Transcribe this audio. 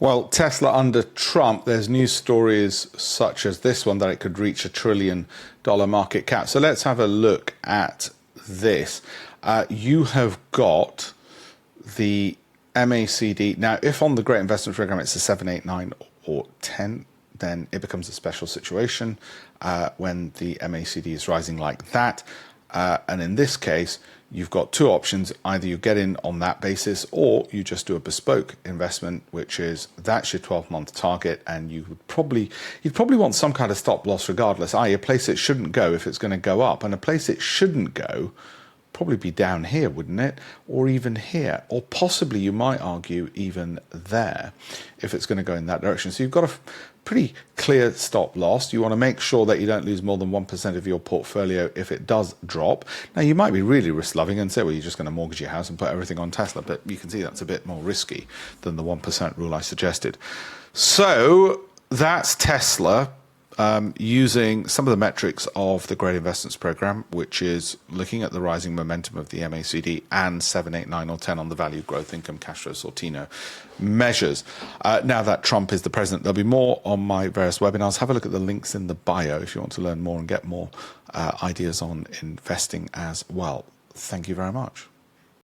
Well, Tesla under Trump, there's news stories such as this one that it could reach $1 trillion market cap. So let's have a look at this. You have got the MACD. Now, if on the Great Investment Program it's a 7, 8, 9 or 10, then it becomes a special situation when the MACD is rising like that. And in this case, you've got two options. Either you get in on that basis or you just do a bespoke investment, which is that's your 12-month target, and you'd probably want some kind of stop loss regardless, i.e. a place it shouldn't go if it's going to go up, and a place it shouldn't go probably be down here, wouldn't it? Or even here, or possibly you might argue even there if it's going to go in that direction. So you've got a pretty clear stop loss. You want to make sure that you don't lose more than 1% of your portfolio if it does drop. Now, you might be really risk loving and say, well, you're just going to mortgage your house and put everything on Tesla, but you can see that's a bit more risky than the 1% rule I suggested. So that's Tesla. Using some of the metrics of the Great Investments Program, which is looking at the rising momentum of the MACD and 7, 8, 9 or 10 on the value, growth, income, cash flow, Sortino measures. Now that Trump is the president, there'll be more on my various webinars. Have a look at the links in the bio if you want to learn more and get more ideas on investing as well. Thank you very much.